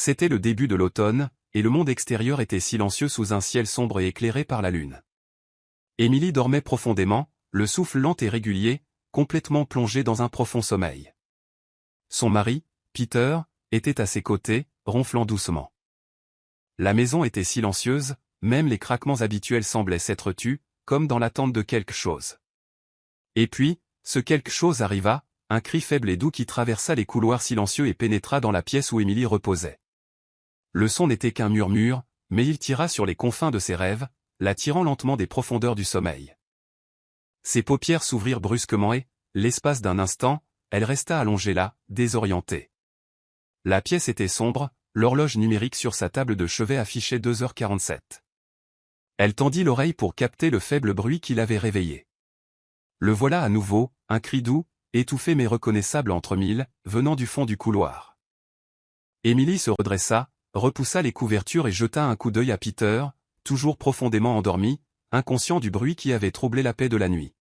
C'était le début de l'automne, et le monde extérieur était silencieux sous un ciel sombre et éclairé par la lune. Émilie dormait profondément, le souffle lent et régulier, complètement plongée dans un profond sommeil. Son mari, Peter, était à ses côtés, ronflant doucement. La maison était silencieuse, même les craquements habituels semblaient s'être tus, comme dans l'attente de quelque chose. Et puis, ce quelque chose arriva, un cri faible et doux qui traversa les couloirs silencieux et pénétra dans la pièce où Émilie reposait. Le son n'était qu'un murmure, mais il tira sur les confins de ses rêves, la tirant lentement des profondeurs du sommeil. Ses paupières s'ouvrirent brusquement et, l'espace d'un instant, elle resta allongée là, désorientée. La pièce était sombre, l'horloge numérique sur sa table de chevet affichait 2h47. Elle tendit l'oreille pour capter le faible bruit qui l'avait réveillée. Le voilà à nouveau, un cri doux, étouffé mais reconnaissable entre mille, venant du fond du couloir. Émilie se redressa, repoussa les couvertures et jeta un coup d'œil à Peter, toujours profondément endormi, inconscient du bruit qui avait troublé la paix de la nuit.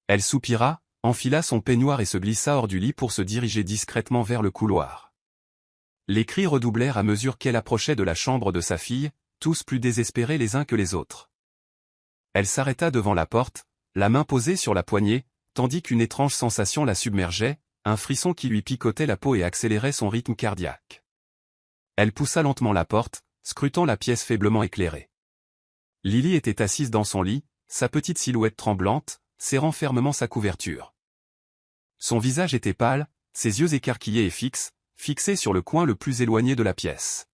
Elle soupira, enfila son peignoir et se glissa hors du lit pour se diriger discrètement vers le couloir. Les cris redoublèrent à mesure qu'elle approchait de la chambre de sa fille, tous plus désespérés les uns que les autres. Elle s'arrêta devant la porte, la main posée sur la poignée, tandis qu'une étrange sensation la submergeait, un frisson qui lui picotait la peau et accélérait son rythme cardiaque. Elle poussa lentement la porte, scrutant la pièce faiblement éclairée. Lily était assise dans son lit, sa petite silhouette tremblante, serrant fermement sa couverture. Son visage était pâle, ses yeux écarquillés et fixés sur le coin le plus éloigné de la pièce.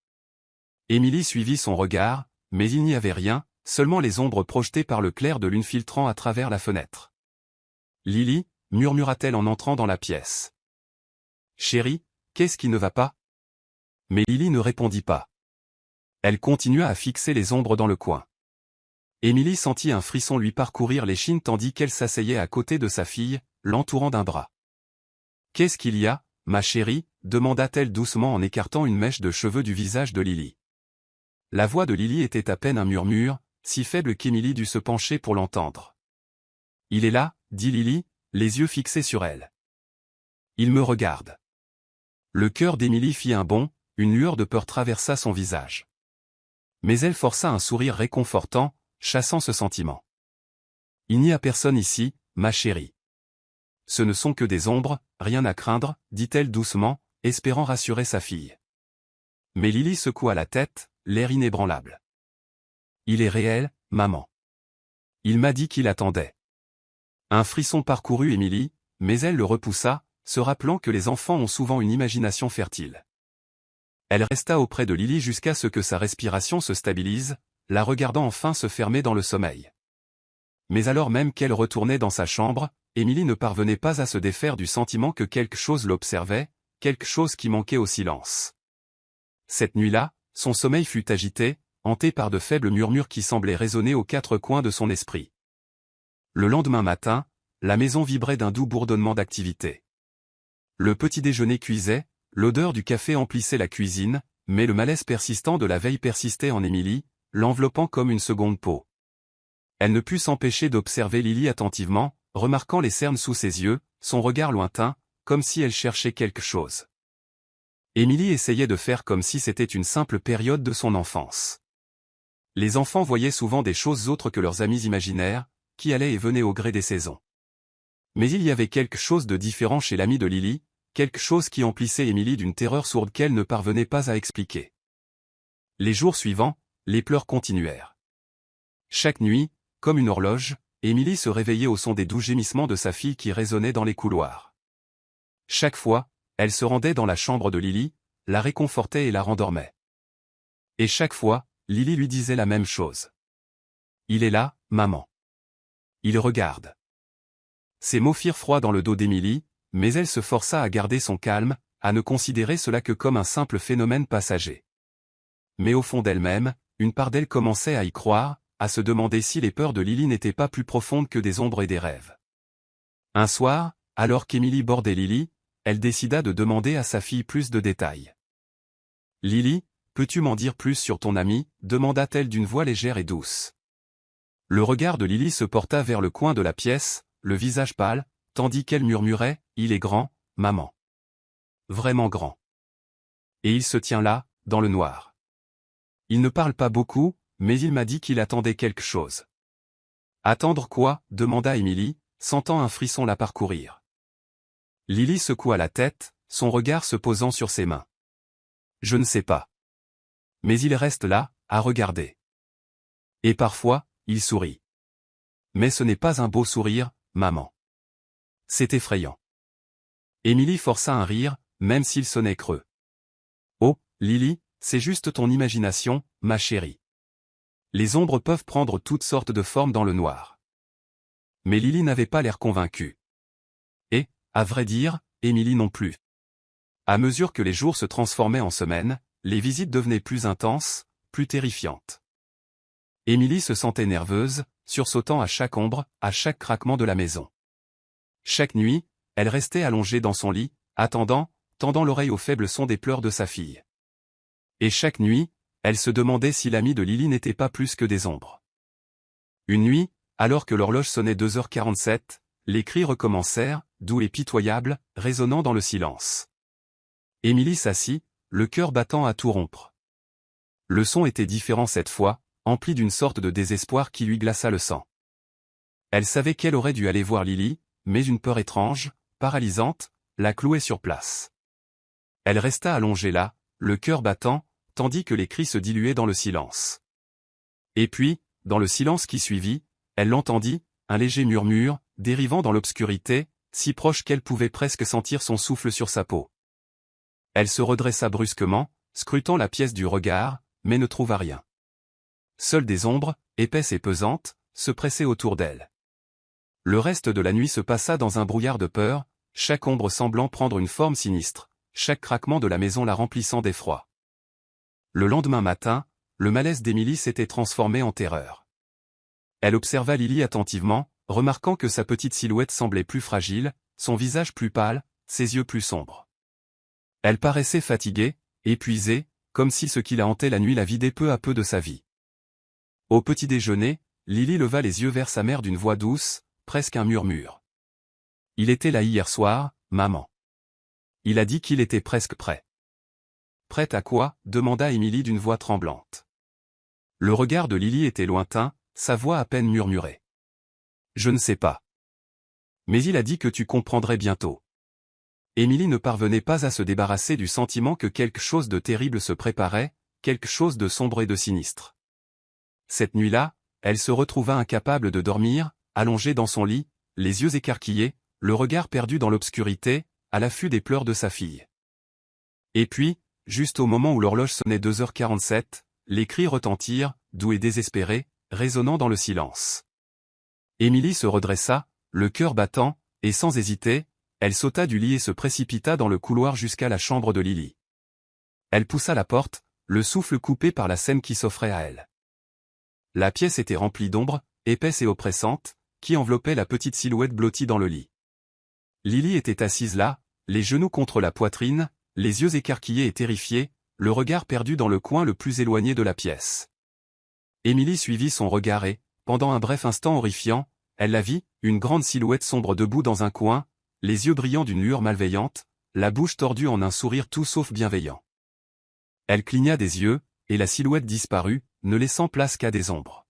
Émilie suivit son regard, mais il n'y avait rien, seulement les ombres projetées par le clair de lune filtrant à travers la fenêtre. « Lily » murmura-t-elle en entrant dans la pièce. « Chérie, qu'est-ce qui ne va pas ?» Mais Lily ne répondit pas. Elle continua à fixer les ombres dans le coin. Émilie sentit un frisson lui parcourir l'échine tandis qu'elle s'asseyait à côté de sa fille, l'entourant d'un bras. « Qu'est-ce qu'il y a, ma chérie ?» demanda-t-elle doucement en écartant une mèche de cheveux du visage de Lily. La voix de Lily était à peine un murmure, si faible qu'Émilie dut se pencher pour l'entendre. « Il est là, » dit Lily, les yeux fixés sur elle. « Il me regarde. » Le cœur d'Émilie fit un bond, une lueur de peur traversa son visage. Mais elle força un sourire réconfortant, chassant ce sentiment. « Il n'y a personne ici, ma chérie. Ce ne sont que des ombres, rien à craindre, dit-elle doucement, espérant rassurer sa fille. Mais Lily secoua la tête, l'air inébranlable. « Il est réel, maman. Il m'a dit qu'il attendait. » Un frisson parcourut Émilie, mais elle le repoussa, se rappelant que les enfants ont souvent une imagination fertile. Elle resta auprès de Lily jusqu'à ce que sa respiration se stabilise, la regardant enfin se fermer dans le sommeil. Mais alors même qu'elle retournait dans sa chambre, Émilie ne parvenait pas à se défaire du sentiment que quelque chose l'observait, quelque chose qui manquait au silence. Cette nuit-là, son sommeil fut agité, hanté par de faibles murmures qui semblaient résonner aux quatre coins de son esprit. Le lendemain matin, la maison vibrait d'un doux bourdonnement d'activité. Le petit déjeuner cuisait, l'odeur du café emplissait la cuisine, mais le malaise persistant de la veille persistait en Émilie, l'enveloppant comme une seconde peau. Elle ne put s'empêcher d'observer Lily attentivement, remarquant les cernes sous ses yeux, son regard lointain, comme si elle cherchait quelque chose. Émilie essayait de faire comme si c'était une simple période de son enfance. Les enfants voyaient souvent des choses autres que leurs amis imaginaires, qui allaient et venaient au gré des saisons. Mais il y avait quelque chose de différent chez l'ami de Lily, quelque chose qui emplissait Émilie d'une terreur sourde qu'elle ne parvenait pas à expliquer. Les jours suivants, les pleurs continuèrent. Chaque nuit, comme une horloge, Émilie se réveillait au son des doux gémissements de sa fille qui résonnaient dans les couloirs. Chaque fois, elle se rendait dans la chambre de Lily, la réconfortait et la rendormait. Et chaque fois, Lily lui disait la même chose. « Il est là, maman. Il regarde. » Ces mots firent froid dans le dos d'Émilie, mais elle se força à garder son calme, à ne considérer cela que comme un simple phénomène passager. Mais au fond d'elle-même, une part d'elle commençait à y croire, à se demander si les peurs de Lily n'étaient pas plus profondes que des ombres et des rêves. Un soir, alors qu'Émilie bordait Lily, elle décida de demander à sa fille plus de détails. « Lily, peux-tu m'en dire plus sur ton ami ?» demanda-t-elle d'une voix légère et douce. Le regard de Lily se porta vers le coin de la pièce, le visage pâle, tandis qu'elle murmurait « Il est grand, maman. Vraiment grand. Et il se tient là, dans le noir. Il ne parle pas beaucoup, mais il m'a dit qu'il attendait quelque chose. Attendre quoi? Demanda Émilie, sentant un frisson la parcourir. Lily secoua la tête, son regard se posant sur ses mains. Je ne sais pas. Mais il reste là, à regarder. Et parfois, il sourit. Mais ce n'est pas un beau sourire, maman. C'est effrayant. Émilie força un rire, même s'il sonnait creux. Oh, Lily, c'est juste ton imagination, ma chérie. Les ombres peuvent prendre toutes sortes de formes dans le noir. Mais Lily n'avait pas l'air convaincue. Et, à vrai dire, Émilie non plus. À mesure que les jours se transformaient en semaines, les visites devenaient plus intenses, plus terrifiantes. Émilie se sentait nerveuse, sursautant à chaque ombre, à chaque craquement de la maison. Chaque nuit, elle restait allongée dans son lit, attendant, tendant l'oreille au faible son des pleurs de sa fille. Et chaque nuit, elle se demandait si l'ami de Lily n'était pas plus que des ombres. Une nuit, alors que l'horloge sonnait 2h47, les cris recommencèrent, doux et pitoyables, résonnant dans le silence. Émilie s'assit, le cœur battant à tout rompre. Le son était différent cette fois, empli d'une sorte de désespoir qui lui glaça le sang. Elle savait qu'elle aurait dû aller voir Lily, mais une peur étrange, paralysante, la clouait sur place. Elle resta allongée là, le cœur battant, tandis que les cris se diluaient dans le silence. Et puis, dans le silence qui suivit, elle l'entendit, un léger murmure, dérivant dans l'obscurité, si proche qu'elle pouvait presque sentir son souffle sur sa peau. Elle se redressa brusquement, scrutant la pièce du regard, mais ne trouva rien. Seules des ombres, épaisses et pesantes, se pressaient autour d'elle. Le reste de la nuit se passa dans un brouillard de peur, chaque ombre semblant prendre une forme sinistre, chaque craquement de la maison la remplissant d'effroi. Le lendemain matin, le malaise d'Émilie s'était transformé en terreur. Elle observa Lily attentivement, remarquant que sa petite silhouette semblait plus fragile, son visage plus pâle, ses yeux plus sombres. Elle paraissait fatiguée, épuisée, comme si ce qui la hantait la nuit la vidait peu à peu de sa vie. Au petit déjeuner, Lily leva les yeux vers sa mère d'une voix douce, presque un murmure. « Il était là hier soir, maman. Il a dit qu'il était presque prêt. » « Prête à quoi ?» demanda Émilie d'une voix tremblante. Le regard de Lily était lointain, sa voix à peine murmurait. « Je ne sais pas. Mais il a dit que tu comprendrais bientôt. » Émilie ne parvenait pas à se débarrasser du sentiment que quelque chose de terrible se préparait, quelque chose de sombre et de sinistre. Cette nuit-là, elle se retrouva incapable de dormir, allongée dans son lit, les yeux écarquillés, le regard perdu dans l'obscurité, à l'affût des pleurs de sa fille. Et puis, juste au moment où l'horloge sonnait 2h47, les cris retentirent, doux et désespérés, résonnant dans le silence. Émilie se redressa, le cœur battant, et sans hésiter, elle sauta du lit et se précipita dans le couloir jusqu'à la chambre de Lily. Elle poussa la porte, le souffle coupé par la scène qui s'offrait à elle. La pièce était remplie d'ombres, épaisses et oppressantes, qui enveloppaient la petite silhouette blottie dans le lit. Lily était assise là, les genoux contre la poitrine, les yeux écarquillés et terrifiés, le regard perdu dans le coin le plus éloigné de la pièce. Émilie suivit son regard et, pendant un bref instant horrifiant, elle la vit, une grande silhouette sombre debout dans un coin, les yeux brillants d'une lueur malveillante, la bouche tordue en un sourire tout sauf bienveillant. Elle cligna des yeux, et la silhouette disparut, ne laissant place qu'à des ombres.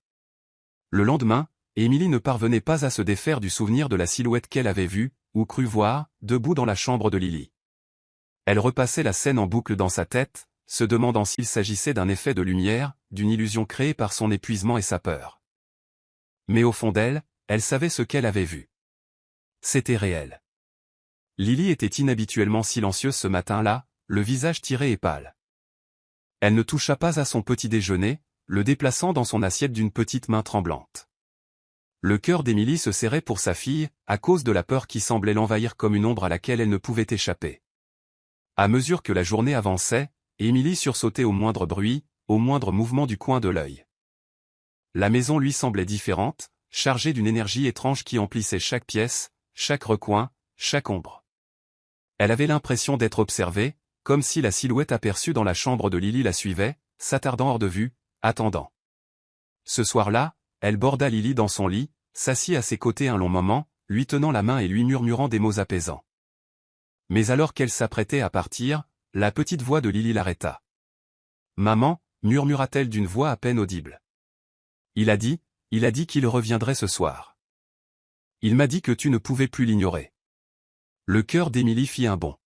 Le lendemain, Émilie ne parvenait pas à se défaire du souvenir de la silhouette qu'elle avait vue, ou cru voir, debout dans la chambre de Lily. Elle repassait la scène en boucle dans sa tête, se demandant s'il s'agissait d'un effet de lumière, d'une illusion créée par son épuisement et sa peur. Mais au fond d'elle, elle savait ce qu'elle avait vu. C'était réel. Lily était inhabituellement silencieuse ce matin-là, le visage tiré et pâle. Elle ne toucha pas à son petit déjeuner, le déplaçant dans son assiette d'une petite main tremblante. Le cœur d'Émilie se serrait pour sa fille, à cause de la peur qui semblait l'envahir comme une ombre à laquelle elle ne pouvait échapper. À mesure que la journée avançait, Émilie sursautait au moindre bruit, au moindre mouvement du coin de l'œil. La maison lui semblait différente, chargée d'une énergie étrange qui emplissait chaque pièce, chaque recoin, chaque ombre. Elle avait l'impression d'être observée, comme si la silhouette aperçue dans la chambre de Lily la suivait, s'attardant hors de vue, attendant. Ce soir-là, elle borda Lily dans son lit, s'assit à ses côtés un long moment, lui tenant la main et lui murmurant des mots apaisants. Mais alors qu'elle s'apprêtait à partir, la petite voix de Lily l'arrêta. Maman, murmura-t-elle d'une voix à peine audible. Il a dit qu'il reviendrait ce soir. Il m'a dit que tu ne pouvais plus l'ignorer. Le cœur d'Émilie fit un bond.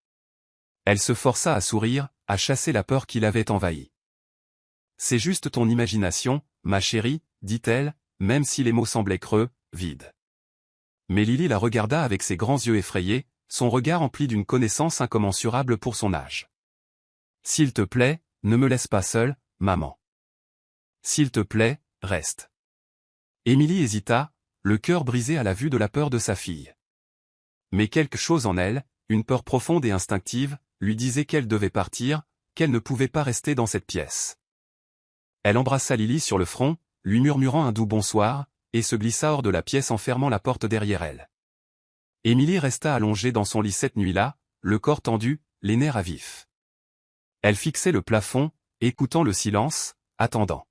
Elle se força à sourire, à chasser la peur qui l'avait envahie. C'est juste ton imagination, ma chérie, dit-elle, même si les mots semblaient creux, vides. Mais Lily la regarda avec ses grands yeux effrayés, son regard empli d'une connaissance incommensurable pour son âge. S'il te plaît, ne me laisse pas seule, maman. S'il te plaît, reste. Émilie hésita, le cœur brisé à la vue de la peur de sa fille. Mais quelque chose en elle, une peur profonde et instinctive, lui disait qu'elle devait partir, qu'elle ne pouvait pas rester dans cette pièce. Elle embrassa Lily sur le front, lui murmurant un doux bonsoir, et se glissa hors de la pièce en fermant la porte derrière elle. Émilie resta allongée dans son lit cette nuit-là, le corps tendu, les nerfs à vif. Elle fixait le plafond, écoutant le silence, attendant.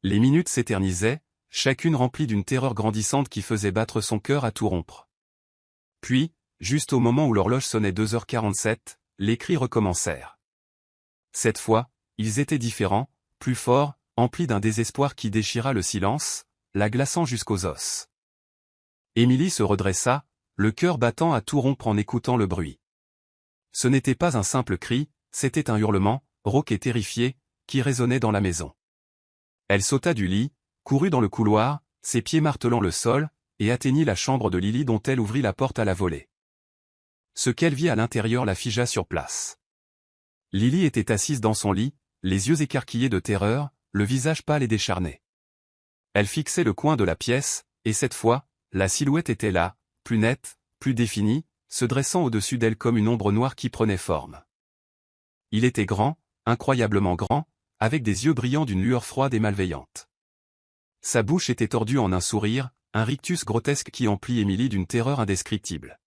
Les minutes s'éternisaient, chacune remplie d'une terreur grandissante qui faisait battre son cœur à tout rompre. Puis, juste au moment où l'horloge sonnait 2h47, les cris recommencèrent. Cette fois, ils étaient différents, plus forts, emplis d'un désespoir qui déchira le silence, la glaçant jusqu'aux os. Émilie se redressa, le cœur battant à tout rompre en écoutant le bruit. Ce n'était pas un simple cri, c'était un hurlement, rauque et terrifié, qui résonnait dans la maison. Elle sauta du lit, courut dans le couloir, ses pieds martelant le sol, et atteignit la chambre de Lily dont elle ouvrit la porte à la volée. Ce qu'elle vit à l'intérieur la figea sur place. Lily était assise dans son lit, les yeux écarquillés de terreur, le visage pâle et décharné. Elle fixait le coin de la pièce, et cette fois, la silhouette était là, plus nette, plus définie, se dressant au-dessus d'elle comme une ombre noire qui prenait forme. Il était grand, incroyablement grand, avec des yeux brillants d'une lueur froide et malveillante. Sa bouche était tordue en un sourire, un rictus grotesque qui emplit Émilie d'une terreur indescriptible.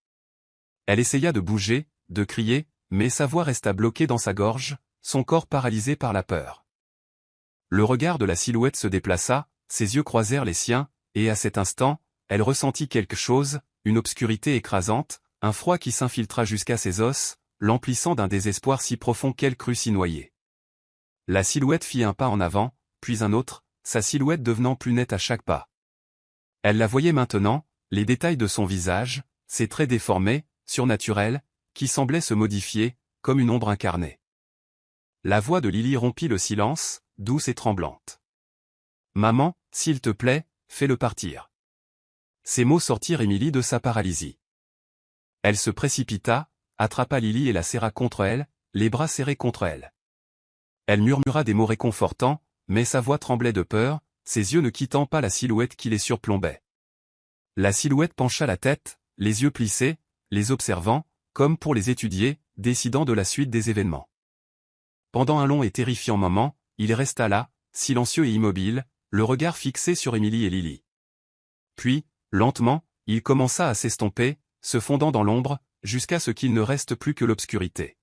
Elle essaya de bouger, de crier, mais sa voix resta bloquée dans sa gorge, son corps paralysé par la peur. Le regard de la silhouette se déplaça, ses yeux croisèrent les siens, et à cet instant, elle ressentit quelque chose, une obscurité écrasante, un froid qui s'infiltra jusqu'à ses os, l'emplissant d'un désespoir si profond qu'elle crut s'y noyer. La silhouette fit un pas en avant, puis un autre, sa silhouette devenant plus nette à chaque pas. Elle la voyait maintenant, les détails de son visage, ses traits déformés, surnaturels, qui semblaient se modifier, comme une ombre incarnée. La voix de Lily rompit le silence, douce et tremblante. « Maman, s'il te plaît, fais-le partir. » Ces mots sortirent Émilie de sa paralysie. Elle se précipita, attrapa Lily et la serra contre elle, les bras serrés contre elle. Elle murmura des mots réconfortants, mais sa voix tremblait de peur, ses yeux ne quittant pas la silhouette qui les surplombait. La silhouette pencha la tête, les yeux plissés, les observant, comme pour les étudier, décidant de la suite des événements. Pendant un long et terrifiant moment, il resta là, silencieux et immobile, le regard fixé sur Émilie et Lily. Puis, lentement, il commença à s'estomper, se fondant dans l'ombre, jusqu'à ce qu'il ne reste plus que l'obscurité.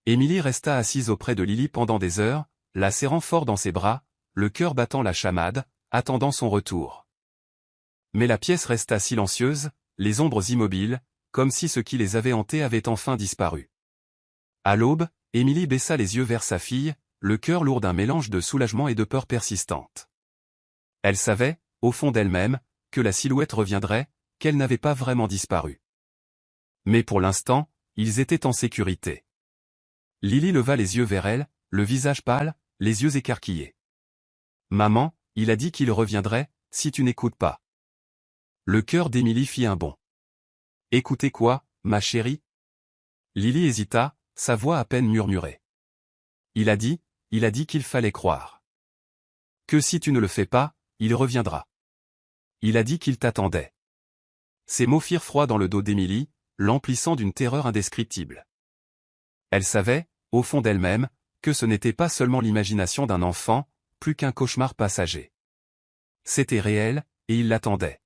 Émilie resta assise auprès de Lily pendant des heures, la serrant fort dans ses bras, le cœur battant la chamade, attendant son retour. Mais la pièce resta silencieuse, les ombres immobiles, comme si ce qui les avait hantés avait enfin disparu. À l'aube, Émilie baissa les yeux vers sa fille, le cœur lourd d'un mélange de soulagement et de peur persistante. Elle savait, au fond d'elle-même, que la silhouette reviendrait, qu'elle n'avait pas vraiment disparu. Mais pour l'instant, ils étaient en sécurité. Lily leva les yeux vers elle, le visage pâle, les yeux écarquillés. « Maman, il a dit qu'il reviendrait, si tu n'écoutes pas. » Le cœur d'Émilie fit un bond. « Écoutez quoi, ma chérie ?» Lily hésita, sa voix à peine murmurée. « Il a dit qu'il fallait croire. Que si tu ne le fais pas, il reviendra. Il a dit qu'il t'attendait. » Ces mots firent froid dans le dos d'Émilie, l'emplissant d'une terreur indescriptible. Elle savait, au fond d'elle-même, que ce n'était pas seulement l'imagination d'un enfant, plus qu'un cauchemar passager. C'était réel, et il l'attendait.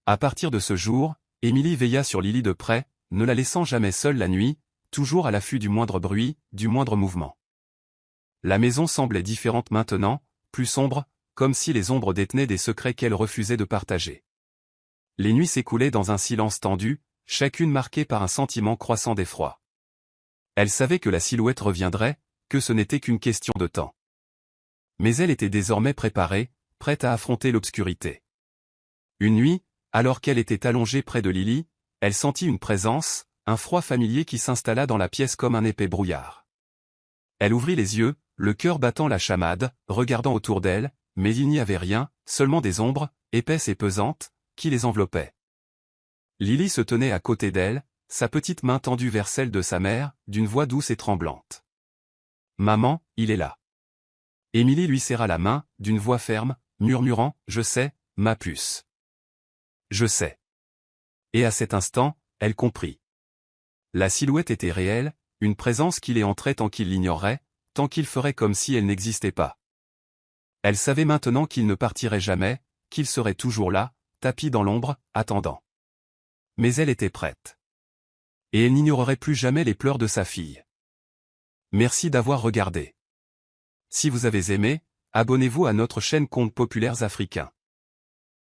À partir de ce jour, Émilie veilla sur Lily de près, ne la laissant jamais seule la nuit, toujours à l'affût du moindre bruit, du moindre mouvement. La maison semblait différente maintenant, plus sombre, comme si les ombres détenaient des secrets qu'elle refusait de partager. Les nuits s'écoulaient dans un silence tendu, chacune marquée par un sentiment croissant d'effroi. Elle savait que la silhouette reviendrait, que ce n'était qu'une question de temps. Mais elle était désormais préparée, prête à affronter l'obscurité. Une nuit, alors qu'elle était allongée près de Lily, elle sentit une présence, un froid familier qui s'installa dans la pièce comme un épais brouillard. Elle ouvrit les yeux, le cœur battant la chamade, regardant autour d'elle, mais il n'y avait rien, seulement des ombres, épaisses et pesantes, qui les enveloppaient. Lily se tenait à côté d'elle, sa petite main tendue vers celle de sa mère, d'une voix douce et tremblante. « Maman, il est là. » Émilie lui serra la main, d'une voix ferme, murmurant « Je sais, ma puce. Je sais. » Et à cet instant, elle comprit. La silhouette était réelle, une présence qui les entrait tant qu'il l'ignorait, tant qu'il ferait comme si elle n'existait pas. Elle savait maintenant qu'il ne partirait jamais, qu'il serait toujours là, tapi dans l'ombre, attendant. Mais elle était prête. Et elle n'ignorerait plus jamais les pleurs de sa fille. Merci d'avoir regardé. Si vous avez aimé, abonnez-vous à notre chaîne Contes populaires africains.